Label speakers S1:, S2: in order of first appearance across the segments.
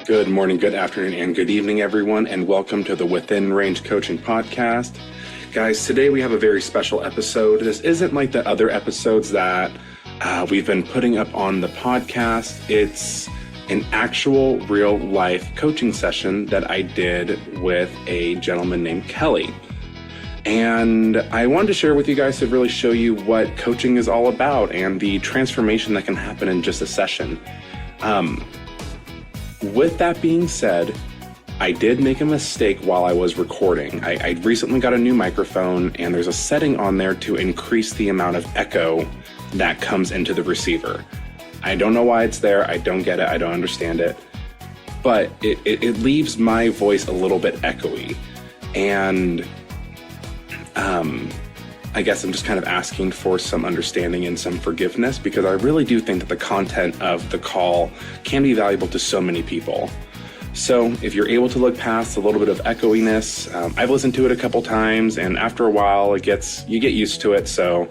S1: Good morning, good afternoon, and good evening, everyone, and welcome to the Within Range Coaching Podcast. Guys, today we have a very special episode. This isn't like the other episodes that we've been putting up on the podcast. It's an actual real-life coaching session that I did with a gentleman named Kelly. And I wanted to share with you guys to really show you what coaching is all about and the transformation that can happen in just a session. With that being said, I did make a mistake while I was recording. I recently got a new microphone, and there's a setting on there to increase the amount of echo that comes into the receiver. I don't know why it's there. I don't get it. I don't understand it. But it leaves my voice a little bit echoey. And I guess I'm just kind of asking for some understanding and some forgiveness, because I really do think that the content of the call can be valuable to so many people. So if you're able to look past a little bit of echoiness, I've listened to it a couple times, and after a while you get used to it. So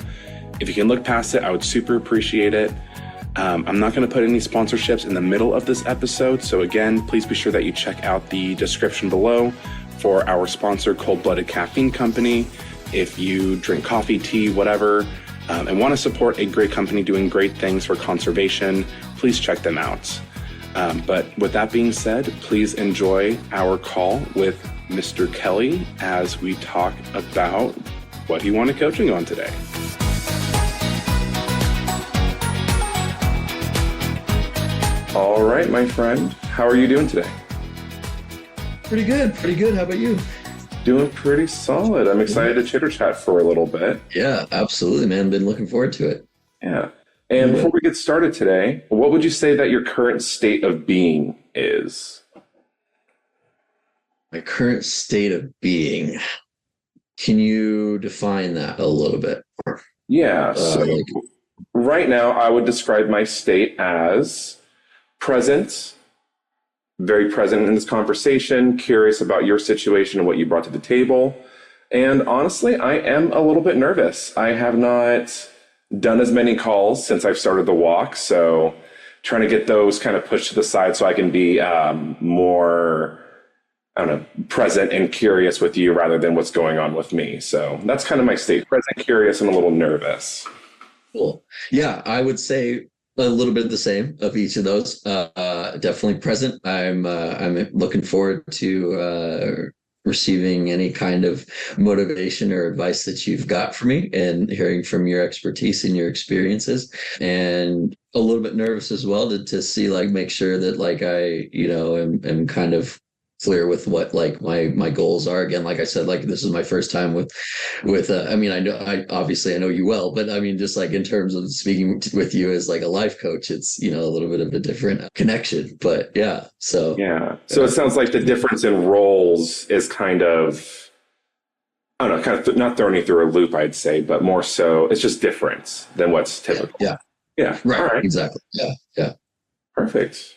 S1: if you can look past it, I would super appreciate it. I'm not going to put any sponsorships in the middle of this episode. So again, please be sure that you check out the description below for our sponsor, Cold Blooded Caffeine Company. If you drink coffee, tea, whatever, and want to support a great company doing great things for conservation, please check them out. But with that being said, please enjoy our call with Mr. Kelly as we talk about what he wanted coaching on today. All right, my friend, how are you doing today?
S2: Pretty good. How about you?
S1: Doing pretty solid. I'm excited to chitter chat for a little bit.
S2: Yeah, absolutely, man. Been looking forward to it.
S1: Yeah. And before we get started today, what would you say that your current state of being is?
S2: My current state of being. Can you define that a little bit?
S1: Yeah. So right now, I would describe my state as present, very present in this conversation, curious about your situation and what you brought to the table. And honestly, I am a little bit nervous. I have not done as many calls since I've started the walk. So trying to get those kind of pushed to the side so I can be more, present and curious with you rather than what's going on with me. So that's kind of my state, present, curious, and a little nervous.
S2: Cool. Yeah, I would say a little bit of the same of each of those. Definitely present. I'm looking forward to receiving any kind of motivation or advice that you've got for me and hearing from your expertise and your experiences. And a little bit nervous as well to see, make sure that I am kind of clear with what my goals are. Again, like I said, this is my first time with I know you well, but I mean, just in terms of speaking with you as a life coach, it's, a little bit of a different connection, but yeah. So
S1: it sounds like the difference in roles is kind of, I don't know, kind of not throwing you through a loop, I'd say, but more so it's just different than what's typical.
S2: Yeah.
S1: Right.
S2: All right. Exactly. Yeah.
S1: Perfect.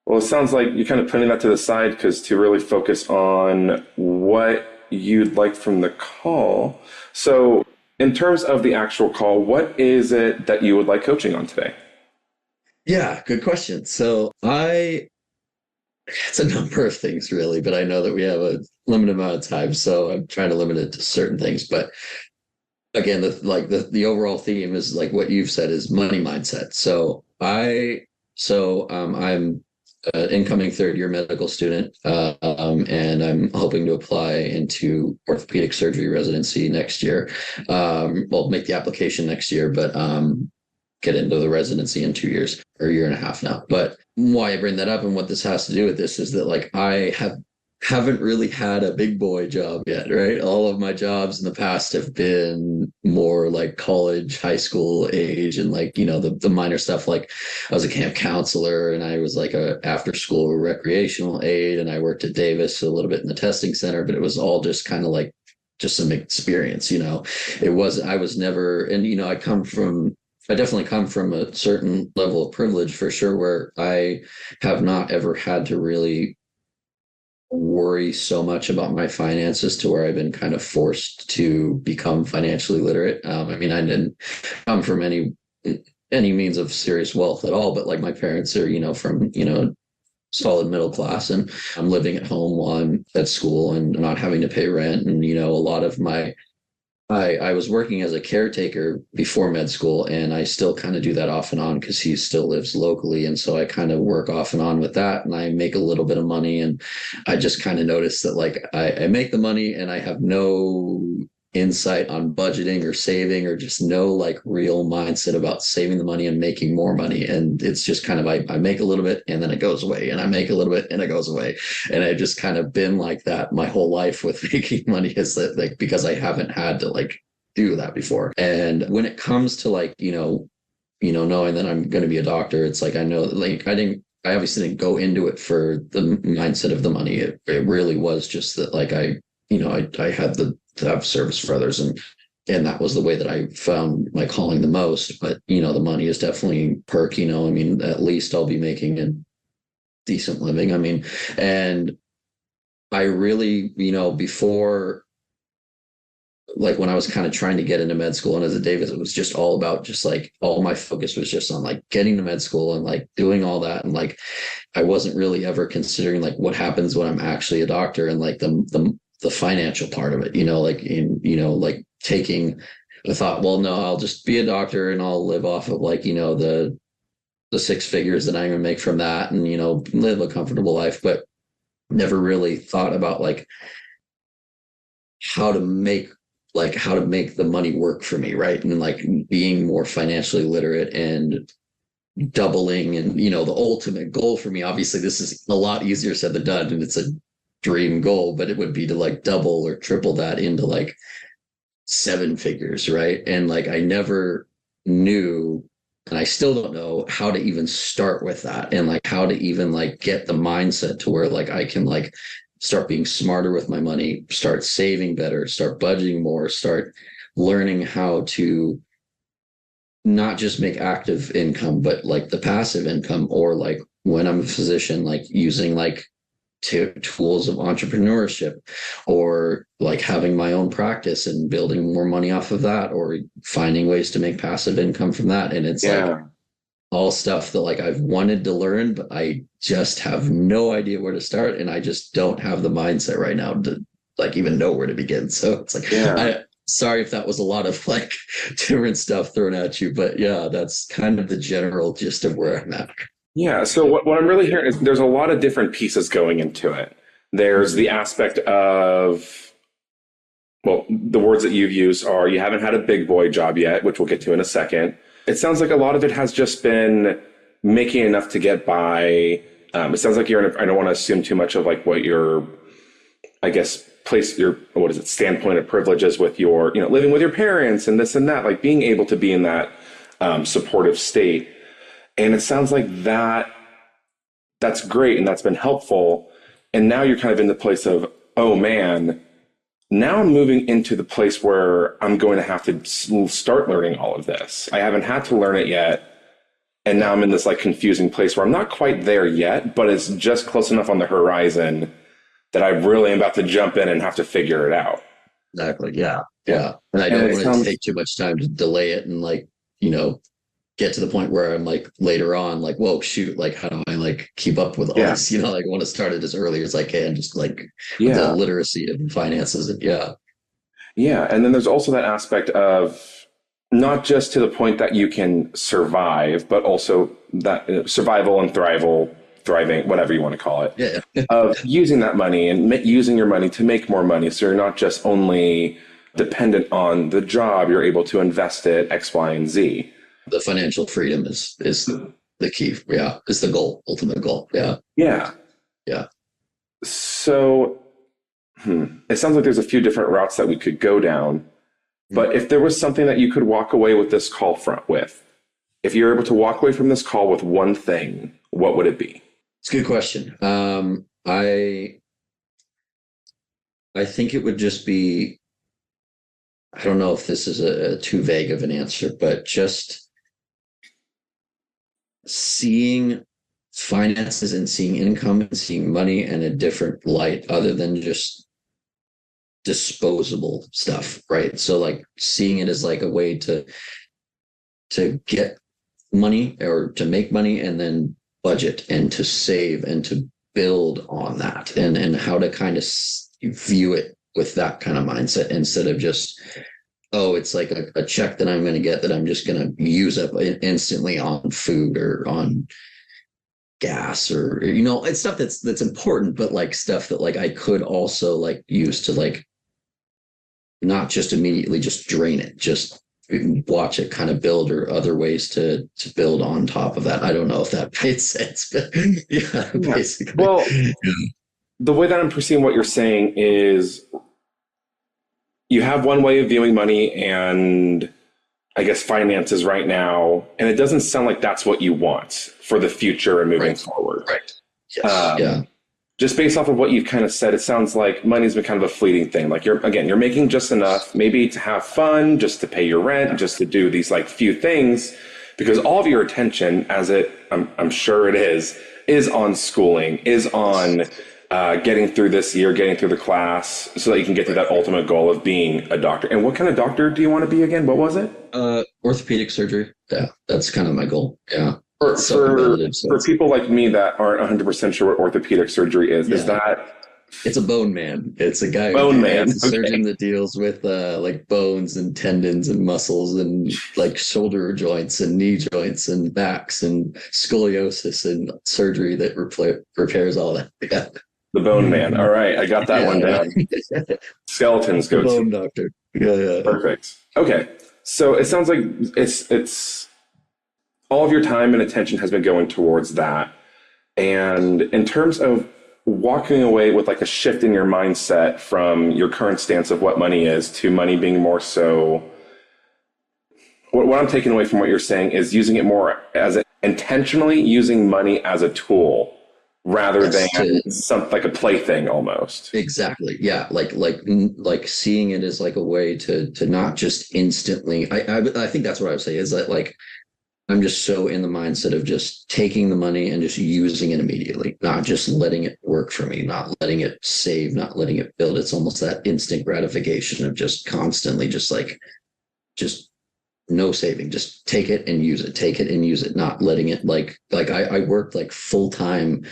S1: Well, it sounds like you're kind of putting that to the side because to really focus on what you'd like from the call. So in terms of the actual call, what is it that you would like coaching on today?
S2: Yeah, good question. So it's a number of things really, but I know that we have a limited amount of time, so I'm trying to limit it to certain things. But again, the overall theme is what you've said is money mindset. So I'm incoming third-year medical student, and I'm hoping to apply into orthopedic surgery residency next year. Make the application next year, but get into the residency in 2 years or a year and a half now. But why I bring that up and what this has to do with this is that I haven't really had a big boy job yet, right? All of my jobs in the past have been more college, high school age, and the minor stuff. I was a camp counselor, and I was a after school recreational aide, and I worked at Davis a little bit in the testing center, but it was all just kind of just some experience, I was never, and I definitely come from a certain level of privilege for sure, where I have not ever had to really worry so much about my finances to where I've been kind of forced to become financially literate. I didn't come from any means of serious wealth at all, but my parents are, from, solid middle class, and I'm living at home while I'm at school and not having to pay rent. And, a lot of I was working as a caretaker before med school, and I still kind of do that off and on because he still lives locally. And so I kind of work off and on with that, and I make a little bit of money. And I just kind of noticed that like I make the money and I have no insight on budgeting or saving, or just no like real mindset about saving the money and making more money. And it's just kind of I make a little bit and then it goes away, and I make a little bit and it goes away. And I've just kind of been like that my whole life with making money, is that like because I haven't had to like do that before. And when it comes to like, knowing that I'm going to be a doctor, it's like I know like I obviously didn't go into it for the mindset of the money. It really was just that like I had to have service for others, and that was the way that I found my calling the most. But the money is definitely perk. I mean, at least I'll be making a decent living. I mean, and I really, before, like when I was kind of trying to get into med school and as a Davis, it was just all about just like all my focus was just on like getting to med school and like doing all that. And like I wasn't really ever considering like what happens when I'm actually a doctor, and like the financial part of it, like taking the thought, well, no, I'll just be a doctor and I'll live off of like, the 6 figures that I'm going to make from that, and, live a comfortable life, but never really thought about like how to make the money work for me. Right. And like being more financially literate and doubling, and, the ultimate goal for me, obviously this is a lot easier said than done, and it's a dream goal, but it would be to like double or triple that into like 7 figures, right? And like I never knew, and I still don't know how to even start with that, and like how to even like get the mindset to where like I can like start being smarter with my money, start saving better, start budgeting more, start learning how to not just make active income, but like the passive income, or like when I'm a physician, like using like tools of entrepreneurship, or like having my own practice and building more money off of that, or finding ways to make passive income from that. And it's like all stuff that like I've wanted to learn, but I just have no idea where to start, and I just don't have the mindset right now to like even know where to begin. So it's like sorry if that was a lot of like different stuff thrown at you, but yeah, that's kind of the general gist of where I'm at.
S1: Yeah, so what I'm really hearing is there's a lot of different pieces going into it. There's the aspect of, well, the words that you've used are you haven't had a big boy job yet, which we'll get to in a second. It sounds like a lot of it has just been making enough to get by. It sounds like I don't want to assume too much of like what your, I guess, standpoint of privileges with your, living with your parents and this and that, like being able to be in that supportive state. And it sounds like that's great and that's been helpful. And now you're kind of in the place of, oh man, now I'm moving into the place where I'm going to have to start learning all of this. I haven't had to learn it yet. And now I'm in this like confusing place where I'm not quite there yet, but it's just close enough on the horizon that I really am about to jump in and have to figure it out.
S2: Exactly. Yeah. Yeah. And I don't want to take too much time to delay it and like, get to the point where I'm like later on, like, whoa, shoot, like, how do I like keep up with all this? Like I want to start it as early as I can, just like the literacy of finances. And
S1: Yeah. And then there's also that aspect of not just to the point that you can survive, but also that survival and thriving, whatever you want to call it, of using that money and using your money to make more money. So you're not just only dependent on the job, you're able to invest it X, Y, and Z.
S2: The financial freedom is the key. Yeah. Is the goal, ultimate goal. Yeah.
S1: Yeah.
S2: Yeah.
S1: So it sounds like there's a few different routes that we could go down, but if there was something that you could walk away with this call with, if you're able to walk away from this call with one thing, what would it be?
S2: It's a good question. I think it would just be, I don't know if this is a too vague of an answer, but just seeing finances and seeing income and seeing money in a different light other than just disposable stuff, right? So like seeing it as like a way to get money or to make money, and then budget and to save and to build on that, and how to kind of view it with that kind of mindset instead of just, oh, it's like a check that I'm going to get that I'm just going to use up instantly on food or on gas, or it's stuff that's important, but like stuff that like I could also like use to like not just immediately just drain it, just watch it kind of build, or other ways to build on top of that. I don't know if that made sense, but yeah, basically.
S1: Well, the way that I'm perceiving what you're saying is you have one way of viewing money and I guess finances right now, and it doesn't sound like that's what you want for the future and moving forward.
S2: Right. Yes. Yeah.
S1: Just based off of what you've kind of said, it sounds like money's been kind of a fleeting thing. Like you're making just enough, maybe to have fun, just to pay your rent, just to do these like few things, because all of your attention, I'm sure it is on schooling, is on getting through this year, getting through the class, so that you can get to that ultimate goal of being a doctor. And what kind of doctor do you want to be again? What was it?
S2: Orthopedic surgery. Yeah, that's kind of my goal. Yeah.
S1: For people like me that aren't 100% sure what orthopedic surgery is that?
S2: It's a bone man. It's a guy
S1: it's
S2: a surgeon that deals with like bones and tendons and muscles and like shoulder joints and knee joints and backs and scoliosis, and surgery that repairs all that. Yeah.
S1: The bone man. All right, I got that one down. Skeletons go
S2: to bone doctor. Yeah.
S1: Perfect. Okay, so it sounds like it's all of your time and attention has been going towards that. And in terms of walking away with like a shift in your mindset from your current stance of what money is to money being more so, what I'm taking away from what you're saying is using it more as intentionally using money as a tool rather than something like a plaything almost.
S2: Exactly. Yeah. Like seeing it as like a way to not just instantly, I think that's what I would say is that like, I'm just so in the mindset of just taking the money and just using it immediately, not just letting it work for me, not letting it save, not letting it build. It's almost that instant gratification of just constantly just no saving, just take it and use it, not letting it like I worked like full time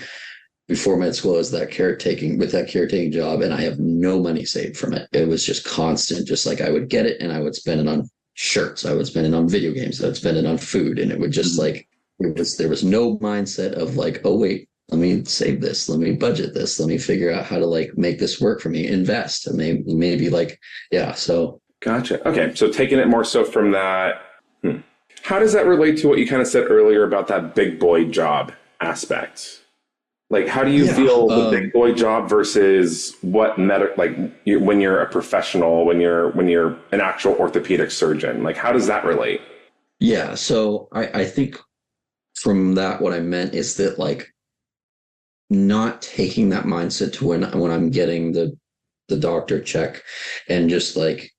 S2: before med school as that caretaking job, and I have no money saved from it. It was just constant, just like I would get it and I would spend it on shirts, I would spend it on video games, I would spend it on food, and it would just like there was no mindset of like, oh wait, let me save this, let me budget this, let me figure out how to like make this work for me, invest, and maybe like so.
S1: Gotcha. Okay, so taking it more so from that. How does that relate to what you kind of said earlier about that big boy job aspect? Like, how do you feel the big boy job versus what when you're a professional, when you're an actual orthopedic surgeon? Like, how does that relate?
S2: Yeah, so I think from that, what I meant is that like not taking that mindset to when I'm getting the doctor check and just like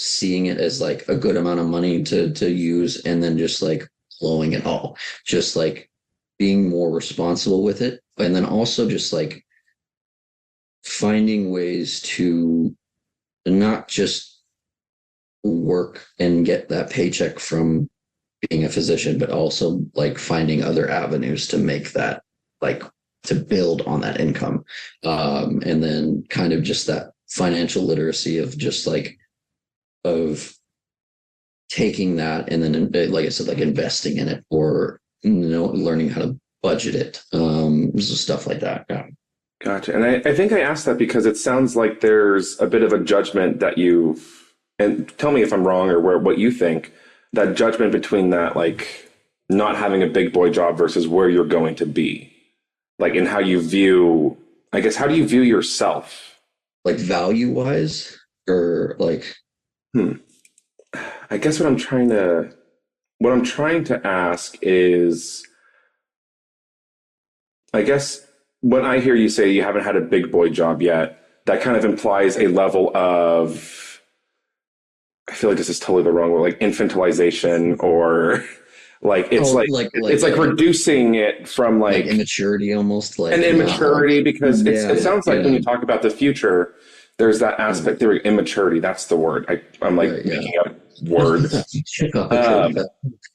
S2: seeing it as like a good amount of money to use, and then just like blowing it all, just like being more responsible with it. And then also just like finding ways to not just work and get that paycheck from being a physician, but also like finding other avenues to make that, like to build on that income. And then kind of just that financial literacy of just like, of taking that and then, like I said, like investing in it, or learning how to budget it, stuff like that. Yeah.
S1: Gotcha. And I think I asked that because it sounds like there's a bit of a judgment that and tell me if I'm wrong or what you think, that judgment between that, like not having a big boy job versus where you're going to be, like in how you view, I guess, how do you view yourself?
S2: Like value wise, or like,
S1: I guess what I'm trying to ask is, I guess when I hear you say you haven't had a big boy job yet, that kind of implies a level of, I feel like this is totally the wrong word, like infantilization, or like it's it's like reducing it from like
S2: immaturity, almost like
S1: an immaturity, because it sounds like when you talk about the future, there's that aspect there, immaturity. That's the word. I'm like making up words.
S2: Okay.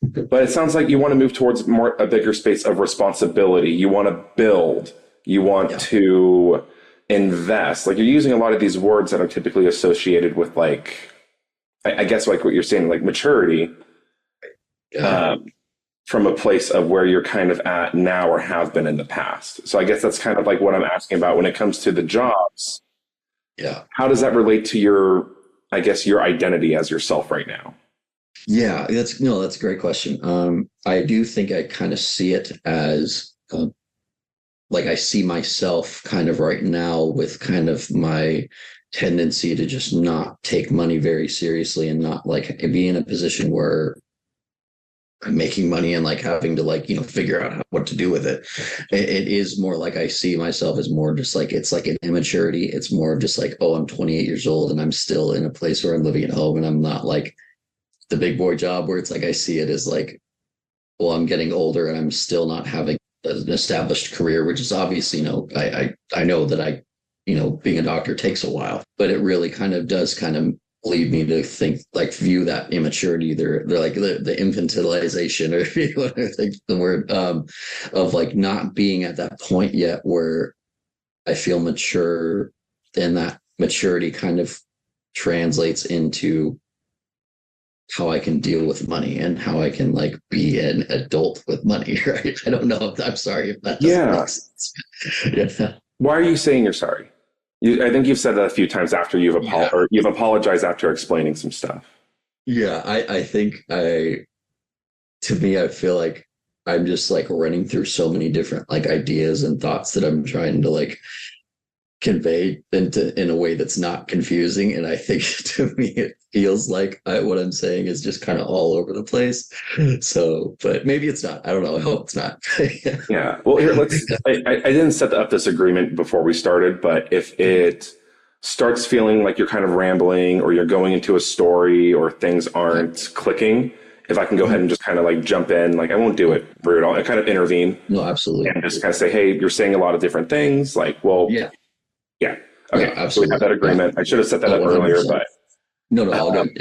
S1: But it sounds like you want to move towards more a bigger space of responsibility. You want to build. You want
S2: Yeah.
S1: to invest. Like you're using a lot of these words that are typically associated with like, I guess like what you're saying, like maturity,
S2: Yeah.
S1: um, from a place of where you're kind of at now or have been in the past. So I guess that's kind of like what I'm asking about when it comes to the jobs.
S2: Yeah.
S1: How does that relate to your, I guess, your identity as yourself right now?
S2: Yeah, that's a great question. I do think I kind of see it as like I see myself kind of right now with kind of my tendency to just not take money very seriously and not like be in a position where I'm making money and like having to like, figure out what to do with it. It is more like I see myself as more just like it's like an immaturity. It's more of just like, oh, I'm 28 years old and I'm still in a place where I'm living at home and I'm not like the big boy job where it's like I see it as like, well, I'm getting older and I'm still not having an established career, which is obviously, I know that being a doctor takes a while, but it really kind of does kind of lead me to think like view that immaturity. They're like the infantilization, or if you want to think the word, of like not being at that point yet where I feel mature, and that maturity kind of translates into how I can deal with money and how I can like be an adult with money, right? I don't know if I'm sorry if that doesn't
S1: Yeah.
S2: make sense. Yeah.
S1: Why are you saying you're sorry? I think you've said that a few times after
S2: Yeah.
S1: or you've apologized after explaining some stuff.
S2: Yeah. I think to me, I feel like I'm just like running through so many different like ideas and thoughts that I'm trying to like convey in a way that's not confusing. And I think to me, it feels like what I'm saying is just kind of all over the place. So, but maybe it's not. I don't know. I hope it's not.
S1: Yeah. Well, here, I didn't set up this agreement before we started, but if it starts feeling like you're kind of rambling or you're going into a story or things aren't clicking, if I can go ahead and just kind of like jump in, like I won't do it brutal. I kind of intervene
S2: No, absolutely.
S1: and just kind of say, hey, you're saying a lot of different things. Like, well,
S2: Yeah.
S1: yeah.
S2: No,
S1: Okay. So we have
S2: absolutely.
S1: that
S2: Yeah.
S1: agreement. I should have set that
S2: Oh,
S1: up earlier,
S2: 100%.
S1: but
S2: No, all
S1: um,
S2: good.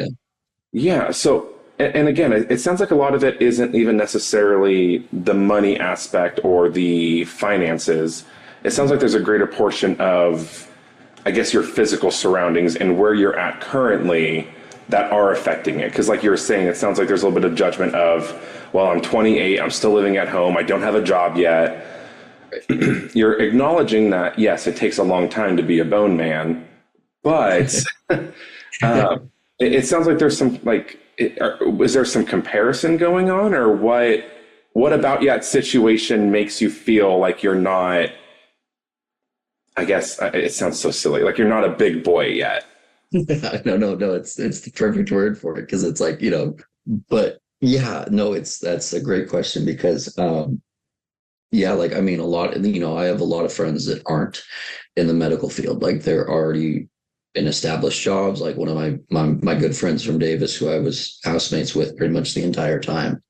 S2: Yeah.
S1: yeah. So, and again, it sounds like a lot of it isn't even necessarily the money aspect or the finances. It sounds like there's a greater portion of, I guess, your physical surroundings and where you're at currently that are affecting it. Because, like you were saying, it sounds like there's a little bit of judgment of, well, I'm 28, I'm still living at home, I don't have a job yet. You're acknowledging that, yes, it takes a long time to be a bone man, but it sounds like there's some like, was there some comparison going on, or what? What about that situation makes you feel like you're not? I guess it sounds so silly, like you're not a big boy yet.
S2: No. It's the perfect word for it because it's like, but yeah, no, that's a great question because yeah, like I mean a lot, I have a lot of friends that aren't in the medical field. Like they're already in established jobs. Like one of my good friends from Davis, who I was housemates with pretty much the entire time.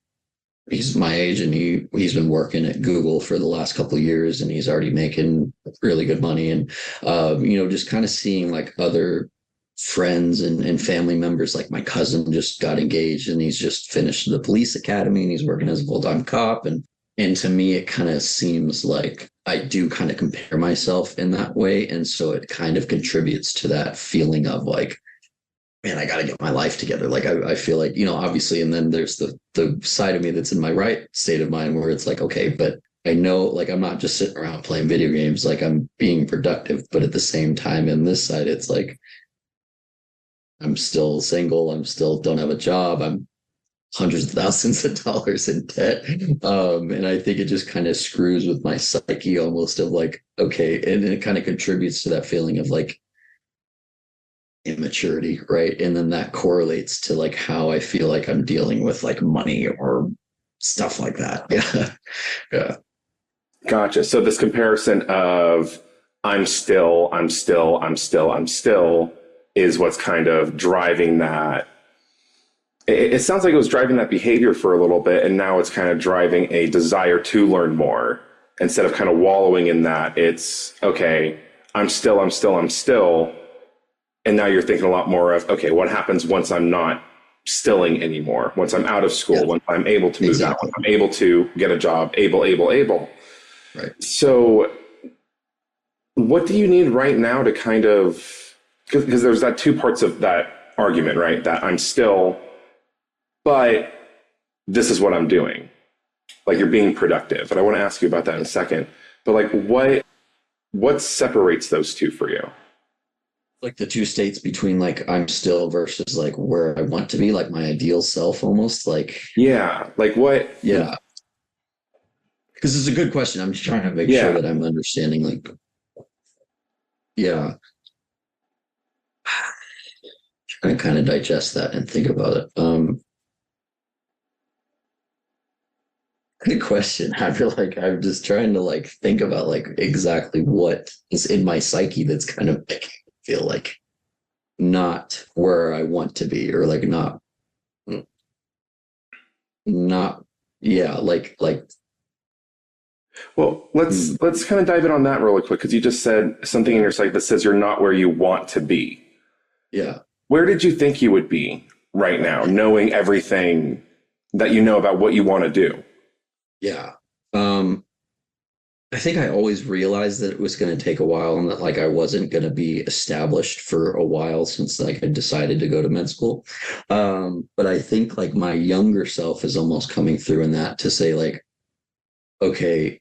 S2: He's my age and he's been working at Google for the last couple of years and he's already making really good money. And just kind of seeing like other friends and family members, like my cousin just got engaged and he's just finished the police academy and he's working as a full-time cop. And to me, it kind of seems like I do kind of compare myself in that way. And so it kind of contributes to that feeling of like, man, I got to get my life together. Like I feel like, obviously, and then there's the side of me that's in my right state of mind where it's like, okay, but I know like I'm not just sitting around playing video games, like I'm being productive. But at the same time, in this side, it's like I'm still single, I'm still don't have a job, I'm hundreds of thousands of dollars in debt. And I think it just kind of screws with my psyche almost of like, okay, and it kind of contributes to that feeling of like immaturity, right? And then that correlates to like how I feel like I'm dealing with like money or stuff like that. Yeah. Yeah.
S1: Gotcha. So this comparison of I'm still is what's kind of driving that. It sounds like it was driving that behavior for a little bit, and now it's kind of driving a desire to learn more instead of kind of wallowing in that. It's okay, I'm still. And now you're thinking a lot more of, okay, what happens once I'm not
S3: stilling anymore. Once I'm out of school, once I'm able to move out, once I'm able to get a job, able.
S2: Right.
S3: So what do you need right now to kind of, because there's that two parts of that argument, right? That I'm still, but this is what I'm doing. Like you're being productive. And I want to ask you about that in a second. But like what separates those two for you?
S2: Like the two states between like I'm still versus like where I want to be, like my ideal self almost. Like
S3: yeah. Like what?
S2: Yeah. Because it's a good question. I'm just trying to make sure that I'm understanding like yeah. Trying to kind of digest that and think about it. Good question. I feel like I'm just trying to like think about like exactly what is in my psyche that's kind of making me feel like not where I want to be, or like not yeah, like
S3: well, let's kind of dive in on that really quick, because you just said something in your psyche that says you're not where you want to be.
S2: Yeah.
S3: Where did you think you would be right now, knowing everything that you know about what you want to do?
S2: Yeah. I think I always realized that it was going to take a while, and that like I wasn't going to be established for a while since like I decided to go to med school. But I think like my younger self is almost coming through in that to say like, okay,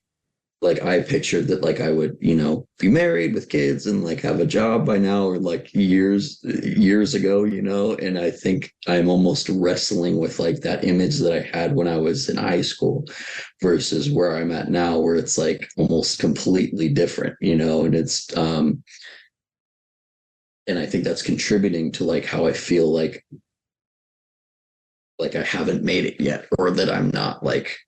S2: like I pictured that like I would, be married with kids and like have a job by now, or like years ago, and I think I'm almost wrestling with like that image that I had when I was in high school versus where I'm at now, where it's like almost completely different, and it's and I think that's contributing to like how I feel like I haven't made it yet, or that I'm not like,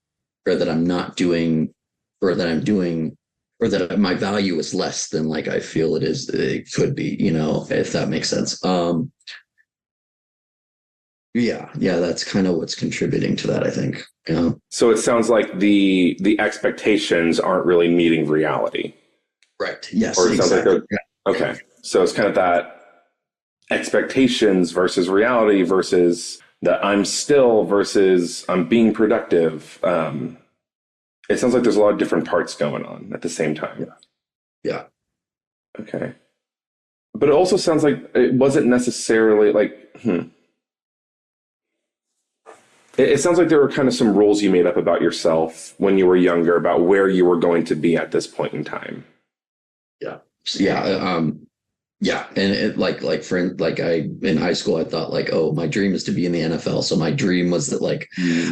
S2: or that I'm not doing, or that I'm doing, or that my value is less than like I feel it could be, if that makes sense. Yeah, that's kind of what's contributing to that, I think.
S3: So it sounds like the expectations aren't really meeting reality.
S2: Right. Yes.
S3: Or it sounds
S2: exactly.
S3: like okay. So it's kind of that expectations versus reality versus the I'm still versus I'm being productive. It sounds like there's a lot of different parts going on at the same time.
S2: Yeah.
S3: Okay. But it also sounds like it wasn't necessarily like, It sounds like there were kind of some rules you made up about yourself when you were younger about where you were going to be at this point in time.
S2: Yeah. Yeah. Yeah, and it like I in high school I thought like, oh, my dream is to be in the NFL. So my dream was that like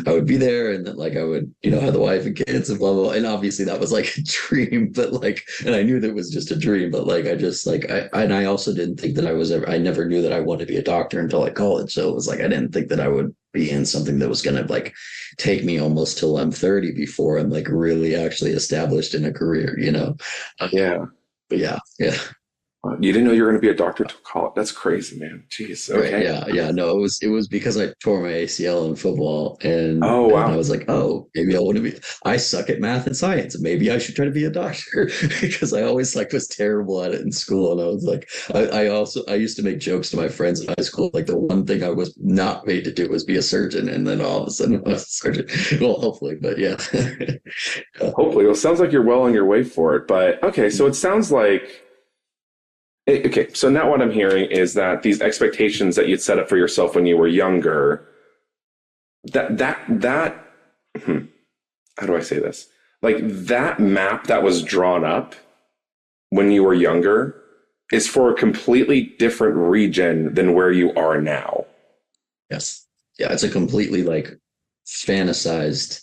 S2: I would be there, and that like I would have the wife and kids and blah blah. And obviously that was like a dream, but like, and I knew that it was just a dream. But like I just like I also didn't think that I never knew that I wanted to be a doctor until like college. So it was like I didn't think that I would be in something that was gonna like take me almost till I'm 30 before I'm like really actually established in a career.
S3: Yeah.
S2: But yeah.
S3: You didn't know you were going to be a doctor till college. That's crazy, man. Jeez. Okay.
S2: Right, yeah. No, it was because I tore my ACL in football, and
S3: Oh, wow.
S2: and I was like, oh, maybe I want to be. I suck at math and science. Maybe I should try to be a doctor because I always like was terrible at it in school. And I was like, I used to make jokes to my friends in high school. Like the one thing I was not made to do was be a surgeon, and then all of a sudden I was a surgeon. Well, hopefully, but yeah.
S3: Hopefully. Well, it sounds like you're well on your way for it. But okay, so it sounds like. Okay, so now what I'm hearing is that these expectations that you'd set up for yourself when you were younger, how do I say this? Like that map that was drawn up when you were younger is for a completely different region than where you are now.
S2: Yes. Yeah, it's a completely like fantasized.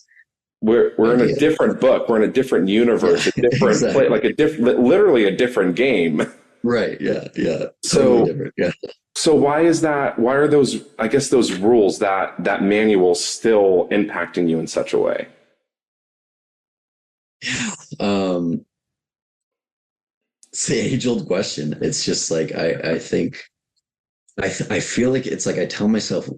S3: We're in a different book. We're in a different universe, a different play, like literally a different game.
S2: Right. Yeah.
S3: So,
S2: totally yeah.
S3: So why is that? Why are those? I guess those rules that manual still impacting you in such a way?
S2: Yeah. It's the age-old question. It's just like I think I feel like it's like I tell myself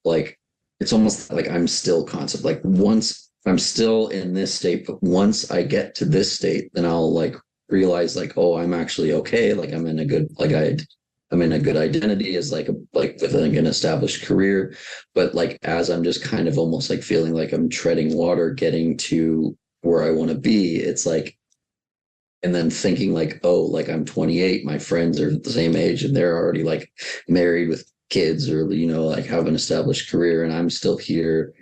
S2: like it's almost like I'm still constant. Like once I'm still in this state, but once I get to this state, then I'll like realize like, oh, I'm actually okay. Like I'm in a good I'm in a good identity as like like with like an established career. But like as I'm just kind of almost like feeling like I'm treading water, getting to where I want to be, it's like, and then thinking like, oh, like I'm 28, my friends are the same age and they're already like married with kids or, you know, like have an established career and I'm still here.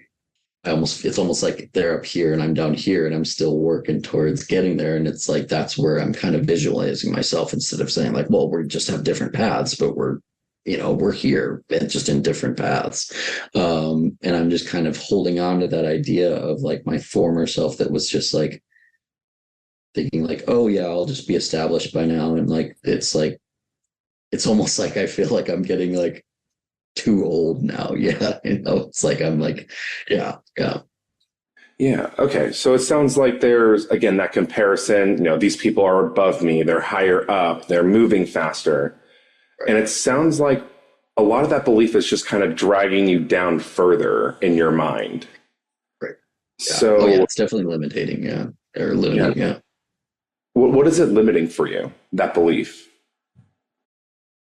S2: It's almost like they're up here and I'm down here and I'm still working towards getting there. And it's like, that's where I'm kind of visualizing myself instead of saying like, well, we just have different paths, but we're, you know, we're here and just in different paths. And I'm just kind of holding on to that idea of like my former self that was just like thinking like, oh yeah, I'll just be established by now. And like, it's almost like I feel like I'm getting like too old now. Yeah. You know, it's like, I'm like, yeah.
S3: Yeah. Okay. So it sounds like there's, again, that comparison. You know, these people are above me, they're higher up, they're moving faster.
S2: Right.
S3: And it sounds like a lot of that belief is just kind of dragging you down further in your mind.
S2: Right. Yeah.
S3: So,
S2: oh, yeah, it's definitely limiting. Yeah. Or limiting. Yeah.
S3: What is it limiting for you, that belief?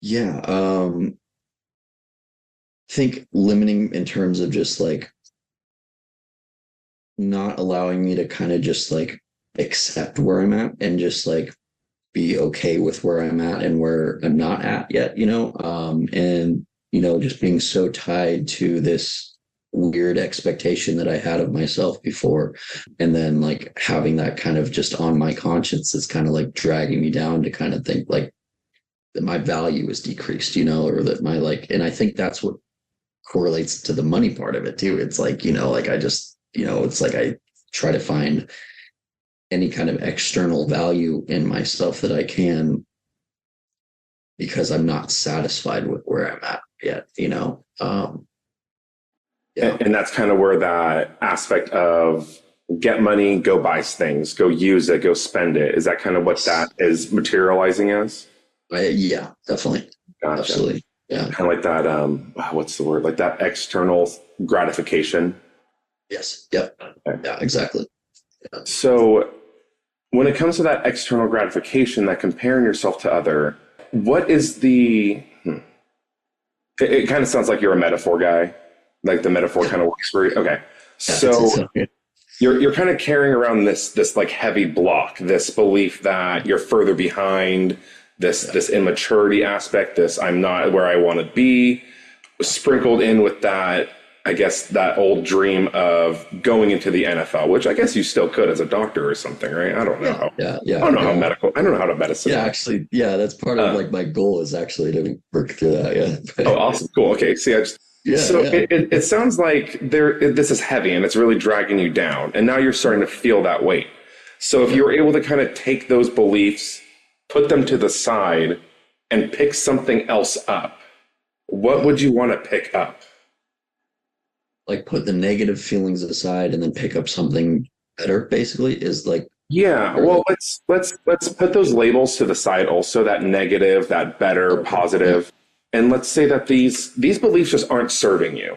S2: Yeah. I think limiting in terms of just like not allowing me to kind of just like accept where I'm at and just like be okay with where I'm at and where I'm not at yet, you know, and, you know, just being so tied to this weird expectation that I had of myself before. And then like having that kind of just on my conscience is kind of like dragging me down to kind of think like that my value is decreased, you know, or that my like, and I think that's what correlates to the money part of it too. It's like, you know, like I just, you know, it's like I try to find any kind of external value in myself that I can because I'm not satisfied with where I'm at yet, you know. Yeah.
S3: And that's kind of where that aspect of get money, go buy things, go use it, go spend it. Is that kind of what that is materializing as?
S2: Yeah, definitely.
S3: Gotcha.
S2: Absolutely. Yeah.
S3: Kind of like that, what's the word? Like that external gratification.
S2: Yes. Yep.
S3: Okay.
S2: Yeah, exactly. Yeah.
S3: So when it comes to that external gratification, that comparing yourself to other, what is it kind of sounds like you're a metaphor guy. Like the metaphor kind of works for you. Okay. So you're kind of carrying around this like heavy block, this belief that you're further behind, this immaturity aspect, this I'm not where I want to be, sprinkled in with that, I guess, that old dream of going into the NFL, which I guess you still could as a doctor or something, right? I don't know.
S2: Yeah.
S3: I don't know how medical. I don't know how to medicine.
S2: Yeah, actually, yeah, that's part of like my goal is actually to work through that. Yeah.
S3: Oh, awesome, cool. Okay, see, it sounds like this is heavy and it's really dragging you down, and now you're starting to feel that weight. So if you're able to kind of take those beliefs, put them to the side, and pick something else up, what would you want to pick up?
S2: Like put the negative feelings aside and then pick up something better, basically, is like.
S3: Yeah, well, let's put those labels to the side also, that negative, that better, positive. And let's say that these beliefs just aren't serving you.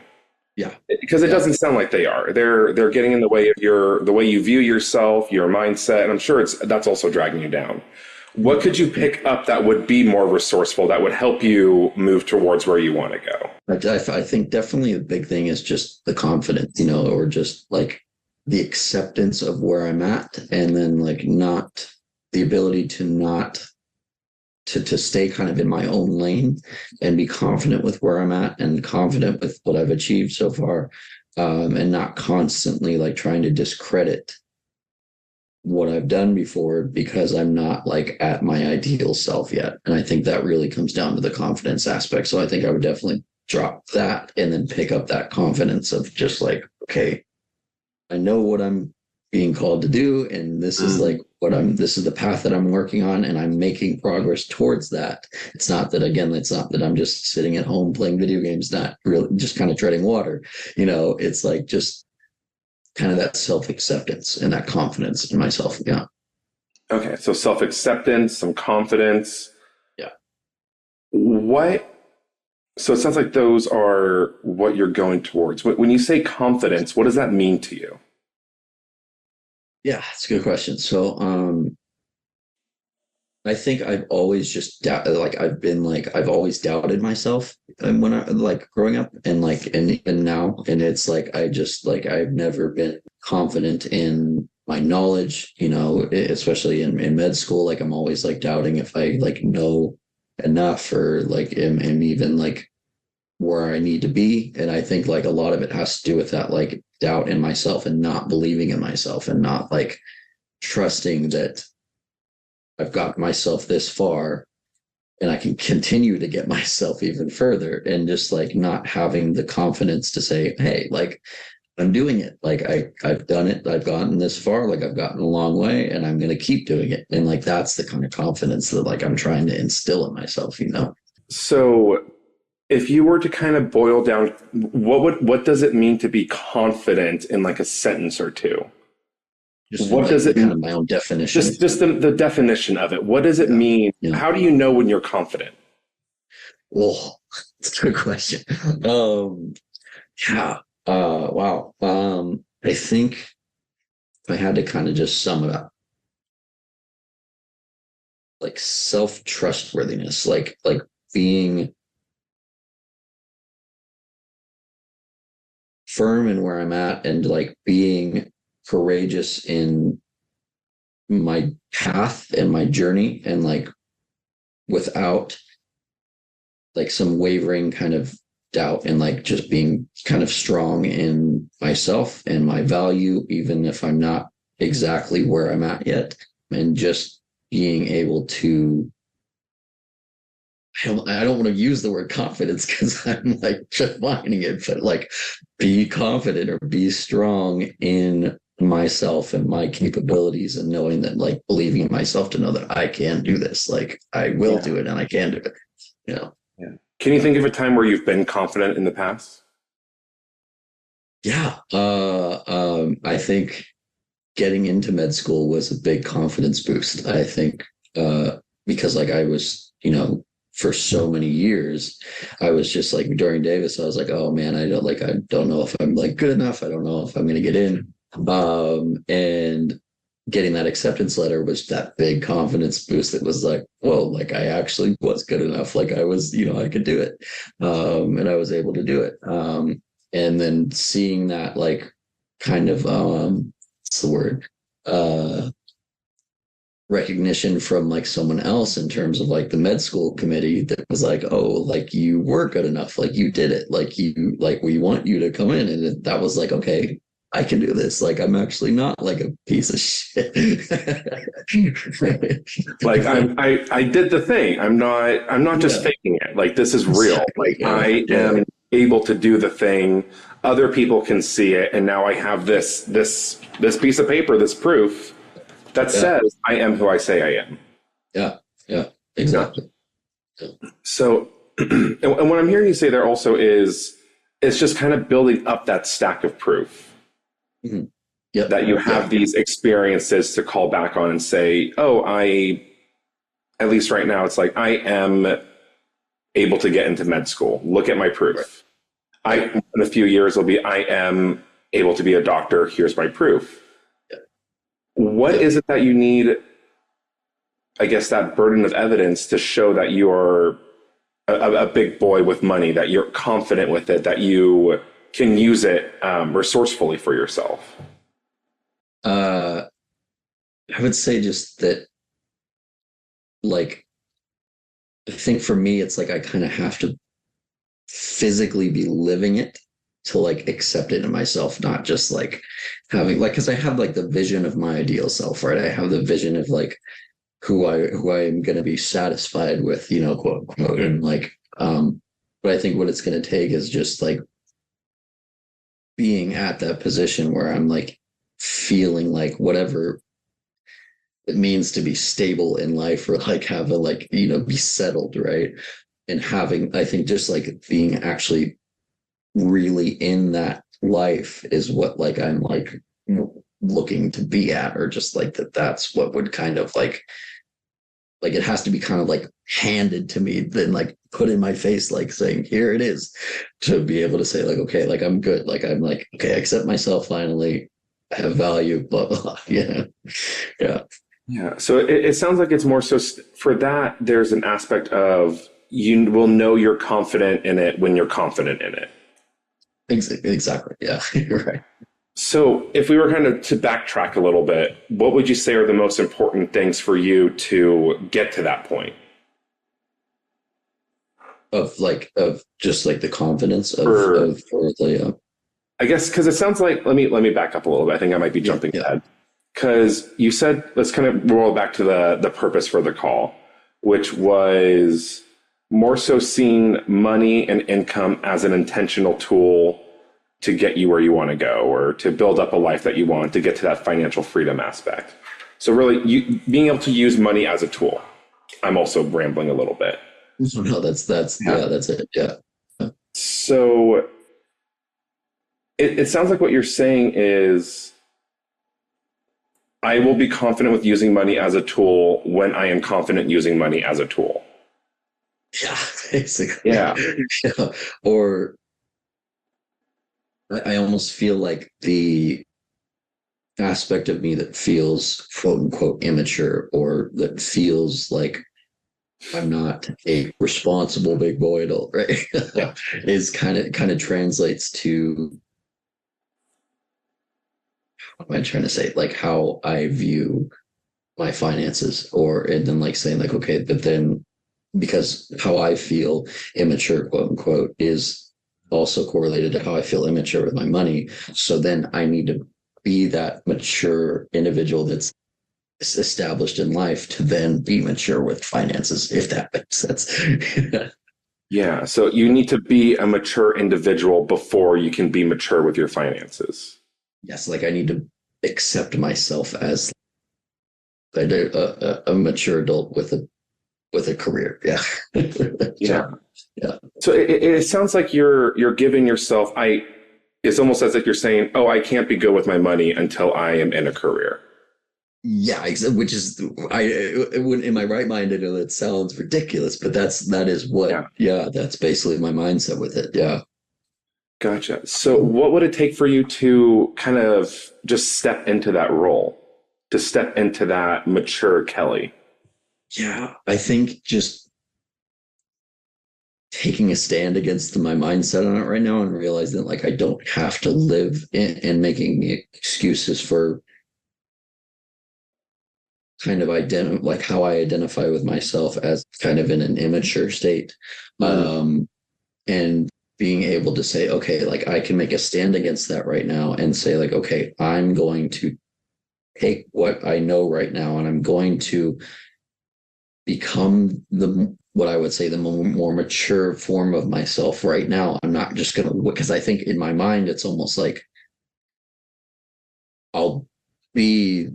S2: Yeah.
S3: Because it doesn't sound like they are. They're getting in the way of the way you view yourself, your mindset, and I'm sure that's also dragging you down. What could you pick up that would be more resourceful, that would help you move towards where you want to go?
S2: I think definitely the big thing is just the confidence, you know, or just like the acceptance of where I'm at, and then like not the ability to not to stay kind of in my own lane and be confident with where I'm at and confident with what I've achieved so far, and not constantly like trying to discredit what I've done before because I'm not like at my ideal self yet. And I think that really comes down to the confidence aspect. So I think I would definitely drop that and then pick up that confidence of just like, okay, I know what I'm being called to do, and this is like this is the path that I'm working on, and I'm making progress towards that. It's not that I'm just sitting at home playing video games, not really just kind of treading water, you know. It's like just kind of that self-acceptance and that confidence in myself. Yeah.
S3: Okay, so self-acceptance, some confidence.
S2: Yeah.
S3: So it sounds like those are what you're going towards. When you say confidence, what does that mean to you?
S2: Yeah, it's a good question. So I think I've always just I've always doubted myself, and when I like growing up and even now, and it's like I just like I've never been confident in my knowledge, especially in med school. Like I'm always like doubting if I like know enough, or like am even like where I need to be. And I think like a lot of it has to do with that like doubt in myself and not believing in myself and not like trusting that I've got myself this far and I can continue to get myself even further, and just like not having the confidence to say, hey, like I'm doing it. Like I've done it. I've gotten this far. Like I've gotten a long way, and I'm going to keep doing it. And like, that's the kind of confidence that like I'm trying to instill in myself.
S3: So if you were to kind of boil down, what does it mean to be confident in like a sentence or two?
S2: Just
S3: What
S2: like
S3: does it
S2: kind
S3: mean?
S2: of my own definition.
S3: Just the definition of it. What does it mean?
S2: Yeah.
S3: How do you know when you're confident?
S2: Well, it's a good question. Yeah. Wow. I think if I had to kind of just sum it up, like self-trustworthiness, like being firm in where I'm at, and like being courageous in my path and my journey, and like without like some wavering kind of doubt, and like just being kind of strong in myself and my value, even if I'm not exactly where I'm at yet, and just being able to, I don't want to use the word confidence because I'm like defining it, but like be confident or be strong in myself and my capabilities, and knowing that, like believing in myself to know that I can do this. Like I will do it, and I can do it. Yeah.
S3: Can you think of a time where you've been confident in the past?
S2: Yeah. I think getting into med school was a big confidence boost. I think because like I was, for so many years, I was just like during Davis, I was like, oh man, I don't know if I'm like good enough. I don't know if I'm gonna get in. And getting that acceptance letter was that big confidence boost that was like, whoa, like I actually was good enough. Like I was, I could do it. And I was able to do it. And then seeing that like kind of what's the word? Recognition from like someone else in terms of like the med school committee that was like, oh, like you were good enough, like you did it, like we want you to come in. And that was like, okay, I can do this. Like I'm actually not like a piece of shit.
S3: Like I did the thing. I'm not just faking it. Like this is real. Like I am able to do the thing. Other people can see it, and now I have this piece of paper, this proof that says I am who I say I am.
S2: Yeah, exactly. Yeah.
S3: So, and what I'm hearing you say there also is it's just kind of building up that stack of proof.
S2: Mm-hmm.
S3: That you have these experiences to call back on and say, oh, at least right now, it's like, I am able to get into med school. Look at my proof. In a few years, will be, I am able to be a doctor. Here's my proof. What is it that you need, I guess, that burden of evidence to show that you're a big boy with money, that you're confident with it, that you can use it resourcefully for yourself?
S2: I would say just that, like, I think for me, it's like I kind of have to physically be living it to like accept it in myself, not just like having like, because I have like the vision of my ideal self, right? I have the vision of like who I am going to be satisfied with, quote unquote, and like, but I think what it's going to take is just like being at that position where I'm like feeling like whatever it means to be stable in life, or like have a like be settled, right? And having, I think, just like being actually really in that life is what like I'm like looking to be at, or just like that's what would kind of like it has to be kind of like handed to me, then like put in my face, like saying, here it is, to be able to say like, okay, like I'm good, like I'm like, okay, I accept myself finally, I have value, blah blah. Yeah.
S3: Yeah. So it sounds like it's more so for that, there's an aspect of you will know you're confident in it when you're confident in it.
S2: Exactly. Yeah. You're right.
S3: So if we were kind of to backtrack a little bit, what would you say are the most important things for you to get to that point?
S2: Of just like the confidence
S3: For
S2: of or the
S3: I guess because it sounds like let me back up a little bit. I think I might be jumping
S2: yeah.
S3: ahead. Because you said let's kind of roll back to the purpose for the call, which was more so seeing money and income as an intentional tool to get you where you want to go or to build up a life that you want to get to that financial freedom aspect. So really you being able to use money as a tool. I'm also rambling a little bit.
S2: No, that's
S3: Yeah.
S2: yeah, that's it. Yeah.
S3: So it sounds like what you're saying is I will be confident with using money as a tool when I am confident using money as a tool.
S2: Yeah, basically.
S3: Yeah.
S2: Yeah. Or I almost feel like the aspect of me that feels quote unquote immature or that feels like I'm not a responsible big boy adult, right?
S3: Yeah.
S2: is kind of translates to what am I trying to say? Like how I view my finances, or and then like saying like, okay, but then because how I feel immature, quote unquote, is also correlated to how I feel immature with my money. So then I need to be that mature individual that's established in life to then be mature with finances, if that makes sense.
S3: Yeah. So you need to be a mature individual before you can be mature with your finances.
S2: Yes, like I need to accept myself as a mature adult with a career. Yeah.
S3: Yeah.
S2: So, yeah.
S3: So it sounds like you're giving yourself it's almost as if you're saying, "Oh, I can't be good with my money until I am in a career."
S2: Yeah, which is in my right mind, I know that sounds ridiculous, but that is what,
S3: Yeah.
S2: yeah, that's basically my mindset with it. Yeah.
S3: Gotcha. So what would it take for you to kind of just step into that role, to step into that mature Kelly?
S2: Yeah. I think just taking a stand against my mindset on it right now and realizing that like I don't have to live in making excuses for kind of like how I identify with myself as kind of in an immature state.
S3: Mm.
S2: And being able to say, okay, like I can make a stand against that right now and say, like, okay, I'm going to take what I know right now and I'm going to become the what I would say the more mature form of myself right now. I'm not just gonna, because I think in my mind it's almost like I'll be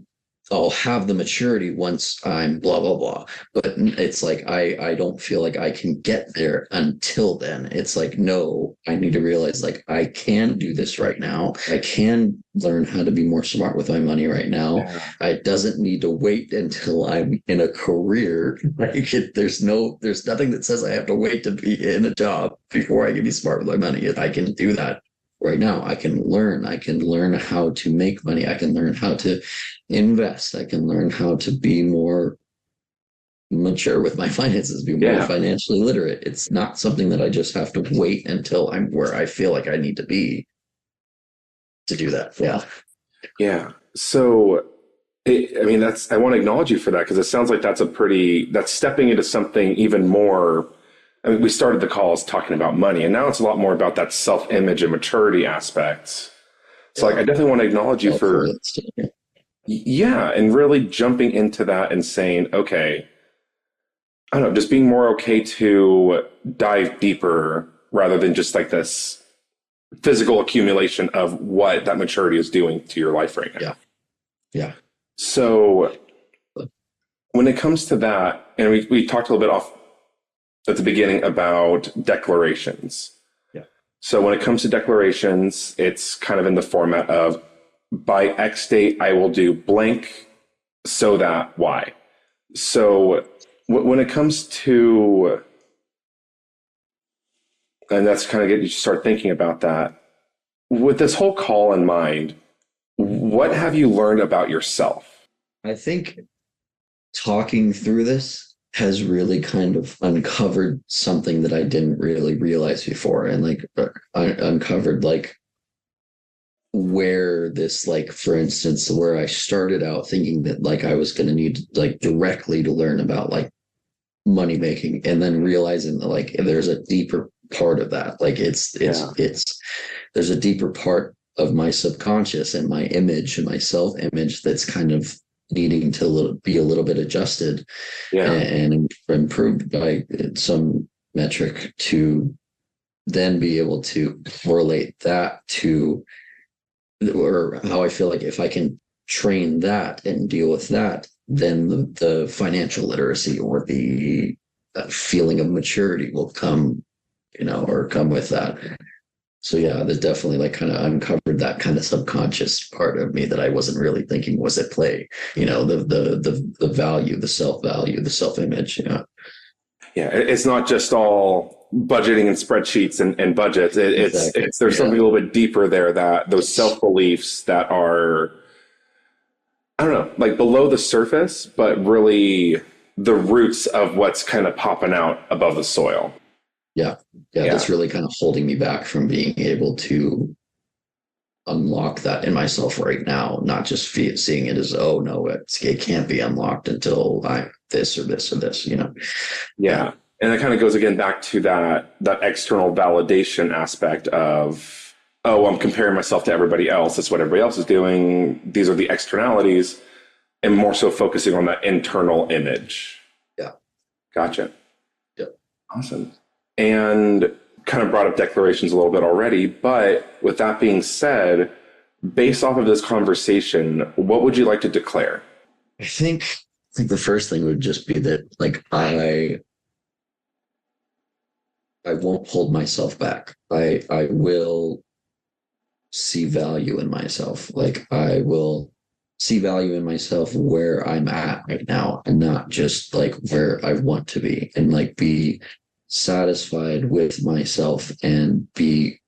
S2: I'll have the maturity once I'm blah blah blah. But it's like I don't feel like I can get there until then. It's like no, I need to realize like I can do this right now. I can learn how to be more smart with my money right now.
S3: Yeah.
S2: I doesn't need to wait until I'm in a career. Like there's nothing that says I have to wait to be in a job before I can be smart with my money. I can do that right now. I can learn how to make money. I can learn how to invest. I can learn how to be more mature with my finances, be more
S3: Yeah.
S2: financially literate. It's not something that I just have to wait until I'm where I feel like I need to be to do that. Yeah.
S3: Yeah. So I mean, I want to acknowledge you for that because it sounds like that's stepping into something even more. I mean, we started the calls talking about money, and now it's a lot more about that self-image and maturity aspects. So, like, I definitely want to acknowledge you
S2: All
S3: for,
S2: correlates to it.
S3: yeah, and really jumping into that and saying, okay, I don't know, just being more okay to dive deeper rather than just like this physical accumulation of what that maturity is doing to your life right now.
S2: Yeah. Yeah.
S3: So, when it comes to that, and we talked a little bit off at the beginning about declarations.
S2: Yeah.
S3: So when it comes to declarations, it's kind of in the format of by X date, I will do blank so that Y. So when it comes to, and that's kind of get you to start thinking about that. With this whole call in mind, what have you learned about yourself?
S2: I think talking through this has really kind of uncovered something that I didn't really realize before, and like uncovered like where this, like, for instance, where I started out thinking that like I was going to need like directly to learn about like money making, and then realizing that like there's a deeper part of that. Like it's there's a deeper part of my subconscious and my image and my self image that's kind of needing to be a little bit adjusted and improved by some metric, to then be able to correlate that to, or how I feel like if I can train that and deal with that, then the financial literacy or the feeling of maturity will come, or come with that. So yeah, that definitely like kind of uncovered that kind of subconscious part of me that I wasn't really thinking was at play. The value, the self-value, the self-image.
S3: Yeah, it's not just all budgeting and spreadsheets and budgets. There's something a little bit deeper there, that those self-beliefs that are, I don't know, like below the surface, but really the roots of what's kind of popping out above the soil.
S2: Yeah. That's really kind of holding me back from being able to unlock that in myself right now, not just seeing it as, oh no, it can't be unlocked until I'm this or this or this,
S3: Yeah. And it kind of goes again back to that external validation aspect of, oh, I'm comparing myself to everybody else. That's what everybody else is doing. These are the externalities, and more so focusing on that internal image.
S2: Yeah.
S3: Gotcha.
S2: Yeah.
S3: Awesome. And kind of brought up declarations a little bit already, but with that being said, based off of this conversation, what would you like to declare?
S2: I think the first thing would just be that like I won't hold myself back. I will see value in myself. Like I will see value in myself where I'm at right now, and not just like where I want to be, and like be satisfied with myself and be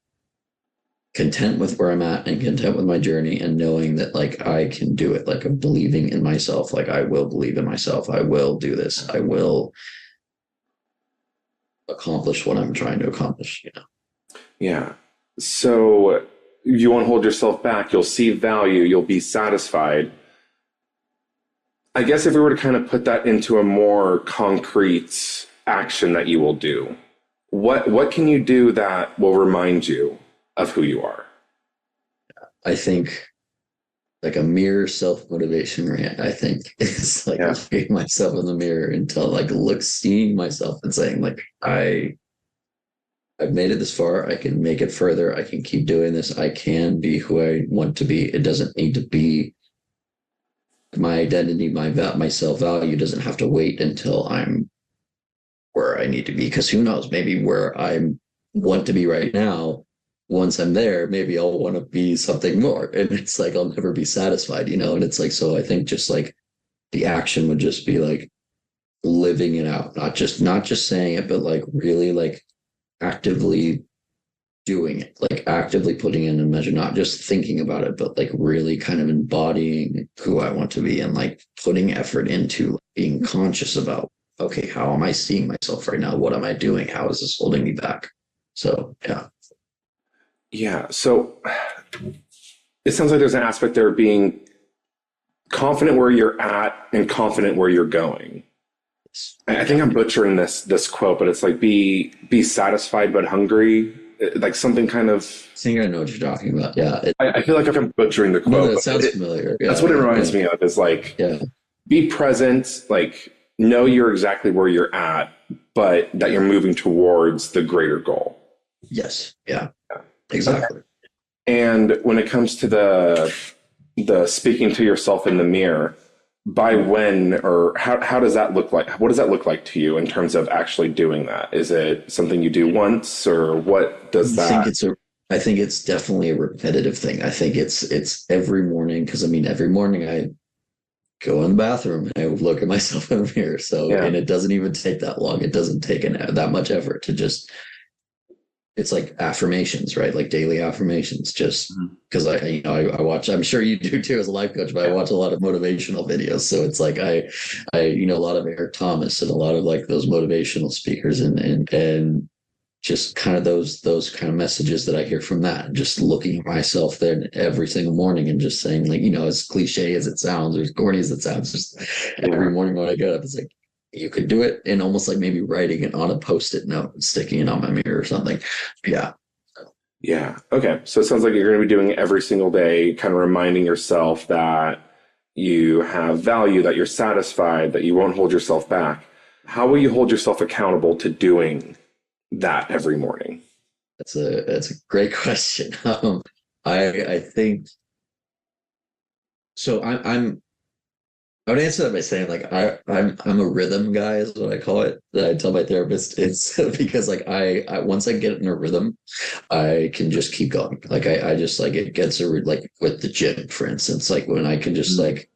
S2: content with where I'm at and content with my journey, and knowing that like I can do it. Like I'm believing in myself. Like I will believe in myself. I will do this. I will accomplish what I'm trying to accomplish.
S3: Yeah. So you won't hold yourself back. You'll see value. You'll be satisfied. I guess if we were to kind of put that into a more concrete action that you will do, what can you do that will remind you of who you are?
S2: I think like a mirror self-motivation rant, I think, is like looking myself in the mirror until like seeing myself and saying like, I've made it this far. I can make it further. I can keep doing this. I can be who I want to be. It doesn't need to be my identity, my self-value doesn't have to wait until I'm where I need to be, because who knows, maybe where I want to be right now, once I'm there, maybe I'll want to be something more, and it's like I'll never be satisfied, and it's like, so I think just like the action would just be like living it out, not just saying it, but like really like actively doing it, like actively putting in a measure, not just thinking about it, but like really kind of embodying who I want to be, and like putting effort into being conscious about, okay, how am I seeing myself right now? What am I doing? How is this holding me back? So, yeah.
S3: Yeah. So it sounds like there's an aspect there of being confident where you're at and confident where you're going. I think I'm butchering this quote, but it's like be satisfied but hungry, like something kind of.
S2: I think I know what you're talking about. Yeah.
S3: I feel like I'm butchering the quote.
S2: No, that sounds familiar. Yeah,
S3: that's what it reminds me of, is like, be present, like know you're exactly where you're at, but that you're moving towards the greater goal.
S2: Yes. Yeah. Exactly.
S3: And when it comes to the speaking to yourself in the mirror, by when, or how does that look like? What does that look like to you in terms of actually doing that? Is it something you do once, or what does that?
S2: I think it's definitely a repetitive thing. I think it's every morning, because I mean, every morning I go in the bathroom and I look at myself in the mirror. So, and it doesn't even take that long. It doesn't take that much effort to just it's like affirmations, right? Like daily affirmations, just because I watch, I'm sure you do too as a life coach, but I watch a lot of motivational videos. So it's like, a lot of Eric Thomas and a lot of like those motivational speakers and just kind of those kind of messages that I hear from that, just looking at myself there every single morning and just saying like, as cliche as it sounds or as corny as it sounds, just every morning when I get up, it's like, you could do it, and almost like maybe writing it on a post-it note and sticking it on my mirror or something. Yeah.
S3: Yeah. Okay. So it sounds like you're going to be doing it every single day, kind of reminding yourself that you have value, that you're satisfied, that you won't hold yourself back. How will you hold yourself accountable to doing that every morning?
S2: That's a great question. I think so. I would answer that by saying like I'm a rhythm guy is what I call it. That I tell my therapist it's because like I once I get in a rhythm, I can just keep going. Like I just like it gets like with the gym, for instance, like when I can just like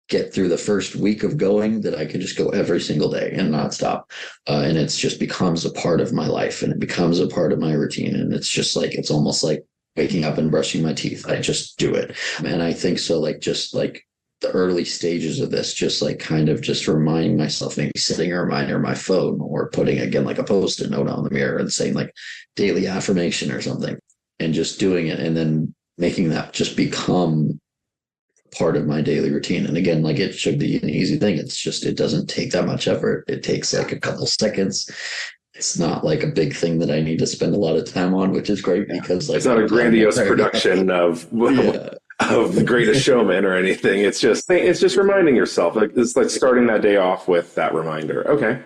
S2: get through the first week of going, that I could just go every single day and not stop. And it's just becomes a part of my life and it becomes a part of my routine. And it's just like, it's almost like waking up and brushing my teeth. I just do it. And I think so, like, just like the early stages of this, just like kind of just reminding myself, maybe setting a reminder on my phone or putting again, like a post-it note on the mirror and saying like daily affirmation or something and just doing it. And then making that just become part of my daily routine. And again, like it should be an easy thing. It's just, it doesn't take that much effort. It takes like a couple seconds. It's not like a big thing that I need to spend a lot of time on, which is great because like
S3: it's not a grandiose production of The Greatest Showman or anything. It's just reminding yourself. Like it's like starting that day off with that reminder. Okay.